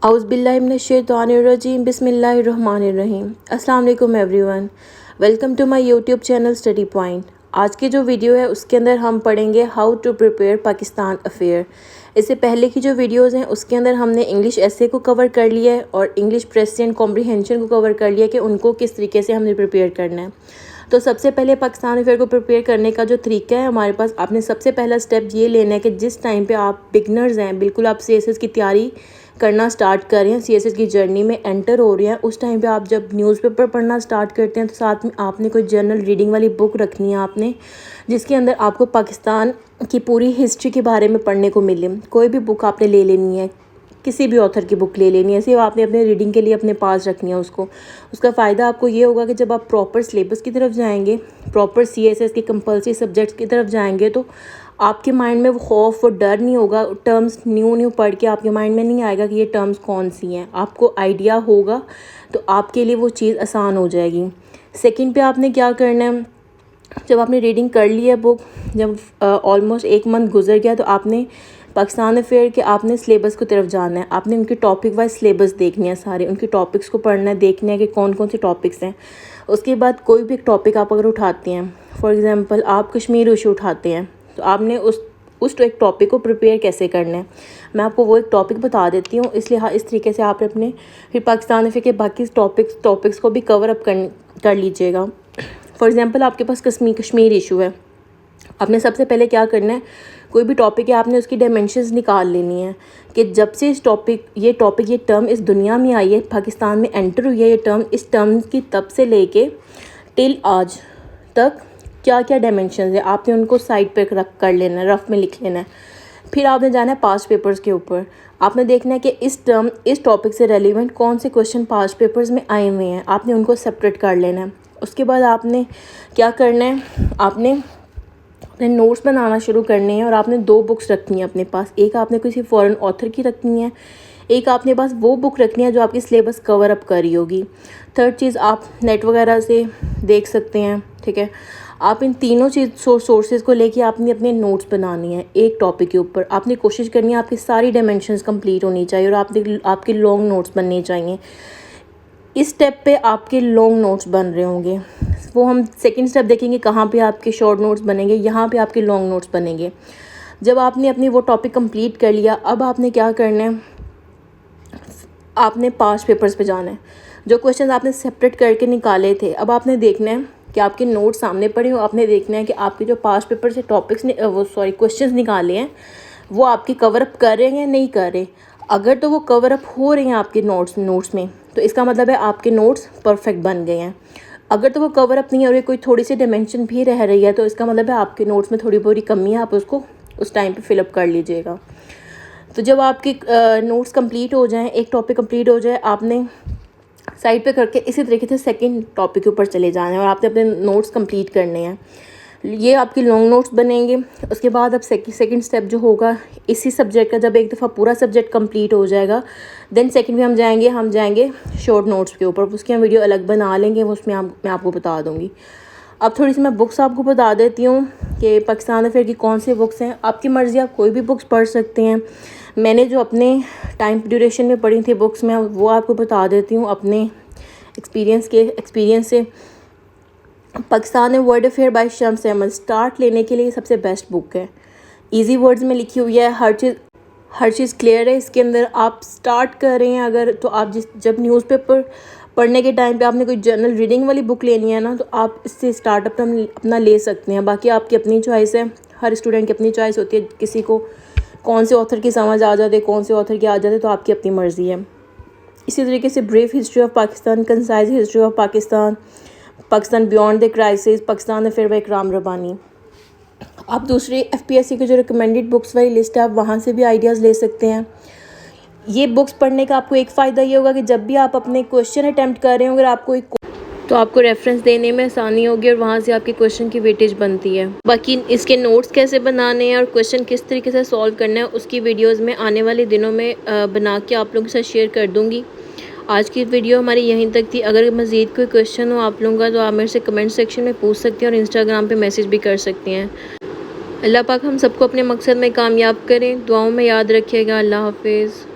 औज़ुबिल्लाहिमिनश्शैतानिर्रजीम बिस्मिल्लाहिर्रहमानिर्रहीम। अस्सलाम वालेकुम everyone, welcome to my YouTube channel study point. आज की जो वीडियो है उसके अंदर हम पढ़ेंगे how to prepare Pakistan affair. इससे पहले की जो वीडियोज़ हैं उसके अंदर हमने इंग्लिश एसे को कवर कर लिया है और इंग्लिश प्रेजेंट कॉम्प्रीहेंशन को कवर कर लिया कि उनको किस तरीके से हमने प्रिपेयर करना है। तो सबसे पहले पाकिस्तान अफेयर को प्रिपेयर करने का जो तरीका है हमारे पास, आपने सबसे पहला स्टेप ये लेना है कि जिस टाइम पे आप बिगनर्स हैं, बिल्कुल आप सीएसएस की तैयारी करना स्टार्ट कर रहे हैं, सीएसएस की जर्नी में एंटर हो रहे हैं, उस टाइम पे आप जब न्यूज़पेपर पढ़ना स्टार्ट करते हैं तो साथ में आपने कोई जर्नल रीडिंग वाली बुक रखनी है आपने, जिसके अंदर आपको पाकिस्तान की पूरी हिस्ट्री के बारे में पढ़ने को मिले। कोई भी बुक आपने ले लेनी है, किसी भी ऑथर की बुक ले लेनी है, सिर्फ आपने अपने रीडिंग के लिए अपने पास रखनी है उसको। उसका फ़ायदा आपको ये होगा कि जब आप प्रॉपर सिलेबस की तरफ जाएंगे, प्रॉपर सीएसएस के कंपल्सरी सब्जेक्ट्स की तरफ जाएंगे, तो आपके माइंड में वो खौफ, वो डर नहीं होगा। टर्म्स न्यू पढ़ के आपके माइंड में नहीं आएगा कि ये टर्म्स कौन सी हैं, आपको आइडिया होगा तो आपके लिए वो चीज़ आसान हो जाएगी। सेकंड पे आपने क्या करना है, जब आपने रीडिंग कर ली है बुक, जब ऑलमोस्ट 1 मंथ गुजर गया, तो आपने पाकिस्तान अफेयर के आपने सिलेबस की तरफ जाना है। आपने उनके टॉपिक वाइज सिलेबस देखने हैं, सारे उनके टॉपिक्स को पढ़ना है, देखना है कि कौन कौन से टॉपिक्स हैं। उसके बाद कोई भी एक टॉपिक आप अगर उठाते हैं, फॉर एग्जांपल आप कश्मीर इशू उठाते हैं, तो आपने उस एक टॉपिक को प्रिपेयर कैसे करना है, मैं आपको वो एक टॉपिक बता देती हूँ। इसलिए हाँ, इस तरीके से आप अपने फिर पाकिस्तान अफेयर के बाकी टॉपिक्स को भी कवर अप कर लीजिएगा। फॉर एग्जांपल आपके पास कश्मीर इशू है, आपने सबसे पहले क्या करना है, कोई भी टॉपिक है आपने उसकी डायमेंशंस निकाल लेनी है कि जब से ये टर्म इस दुनिया में आई है, पाकिस्तान में एंटर हुई है ये टर्म, इस टर्म की तब से लेके टिल आज तक क्या क्या डायमेंशंस है, आपने उनको साइड पे रख कर लेना है, रफ में लिख लेना है। फिर आपने जाना है पास्ट पेपर्स के ऊपर, आपने देखना है कि इस टॉपिक से रेलिवेंट कौन से क्वेश्चन पास्ट पेपर्स में आए हुए हैं, आपने उनको सेपरेट कर लेना है। उसके बाद आपने क्या करना है, आपने नोट्स बनाना शुरू करने हैं और आपने 2 बुक्स रखनी है अपने पास। एक आपने किसी फॉरेन ऑथर की रखनी है, एक आपने पास वो बुक रखनी है जो आपकी सिलेबस कवर अप कर रही होगी। थर्ड चीज़, आप नेट वगैरह से देख सकते हैं, ठीक है। आप इन तीनों सोर्सेज को लेके आपने अपने नोट्स बनानी है एक टॉपिक के ऊपर। आपने कोशिश करनी है आपकी सारी डायमेंशंस कंप्लीट होनी चाहिए और आपके लॉन्ग नोट्स बनने चाहिए। इस स्टेप पे आपके लॉन्ग नोट्स बन रहे होंगे, वो हम सेकंड स्टेप देखेंगे कहाँ पे आपके शॉर्ट नोट्स बनेंगे, यहाँ पे आपके लॉन्ग नोट्स बनेंगे। जब आपने अपनी वो टॉपिक कंप्लीट कर लिया, अब आपने क्या करना है, आपने पास्ट पेपर्स पे जाना है। जो क्वेश्चन आपने सेपरेट करके निकाले थे, अब आपने देखना है कि आपके नोट्स सामने पड़े हो, आपने देखना है कि आपके जो पास्ट पेपर से क्वेश्चन निकाले हैं वो आपके कवरअप कर रहे हैं या नहीं कर रहे। अगर तो वो कवरअप हो रहे हैं आपके नोट्स में, तो इसका मतलब है आपके नोट्स परफेक्ट बन गए हैं। अगर तो वो कवर अप नहीं हो रही, कोई थोड़ी सी डायमेंशन भी रह रही है, तो इसका मतलब है आपके नोट्स में थोड़ी बहुत कमी है, आप उसको उस टाइम पे फिलअप कर लीजिएगा। तो जब आपके नोट्स कंप्लीट हो जाएं, एक टॉपिक कंप्लीट हो जाए, आपने साइड पे करके इसी तरीके से सेकंड टॉपिक के ऊपर चले जाना है और आपने अपने नोट्स कंप्लीट करने हैं। ये आपके लॉन्ग नोट्स बनेंगे। उसके बाद अब सेकंड स्टेप जो होगा इसी सब्जेक्ट का, जब एक दफ़ा पूरा सब्जेक्ट कंप्लीट हो जाएगा, देन सेकंड में हम जाएंगे शॉर्ट नोट्स के ऊपर। उसकी हम वीडियो अलग बना लेंगे, उसमें मैं आपको बता दूँगी। अब थोड़ी सी मैं बुक्स आपको बता देती हूँ कि पाकिस्तान अफेयर की कौन सी बुक्स हैं। आपकी मर्ज़ी, आप कोई भी बुक्स पढ़ सकते हैं। मैंने जो अपने टाइम ड्यूरेशन में पढ़ी थी बुक्स, मैं वो आपको बता देती हूँ अपने एक्सपीरियंस से। Pakistan world affair by Shams Ahmad start लेने के लिए सबसे बेस्ट बुक है। इजी वर्ड्स में लिखी हुई है, हर चीज़ क्लियर है इसके अंदर। आप स्टार्ट कर रहे हैं अगर, तो आप जब न्यूज़पेपर पढ़ने के टाइम पे आपने कोई जर्नल रीडिंग वाली बुक लेनी है ना, तो आप इससे स्टार्ट अपना ले सकते हैं। बाकी आपकी अपनी चॉइस है, हर स्टूडेंट की अपनी चॉइस होती है, किसी को कौन से ऑथर की समझ आ जाते, कौन से ऑथर की आ जाते, तो आपकी अपनी मर्ज़ी है। इसी तरीके से brief history of Pakistan, concise history of Pakistan beyond the crisis, Pakistan affair by Ikram Rabbani. आप दूसरे एफपीएससी के जो रिकमेंडेड बुक्स वाली लिस्ट है, आप वहाँ से भी आइडियाज़ ले सकते हैं। ये बुक्स पढ़ने का आपको एक फ़ायदा ये होगा कि जब भी आप अपने क्वेश्चन अटैम्प्ट कर रहे हो, अगर आपको तो आपको रेफरेंस देने में आसानी होगी और वहाँ से आपके क्वेश्चन की वेटेज बनती है। बाकी इसके नोट्स कैसे बनाने हैं और क्वेश्चन किस तरीके से सॉल्व करना है, उसकी वीडियोज़ में आने वाले दिनों में बना के आप लोगों के साथ शेयर कर दूँगी। आज की वीडियो हमारी यहीं तक थी। अगर मज़ीद कोई क्वेश्चन हो आप लोगों का, तो आप मेरे से कमेंट सेक्शन में पूछ सकते हैं और इंस्टाग्राम पे मैसेज भी कर सकते हैं। अल्लाह पाक हम सबको अपने मकसद में कामयाब करें। दुआओं में याद रखिएगा। अल्लाह हाफिज़।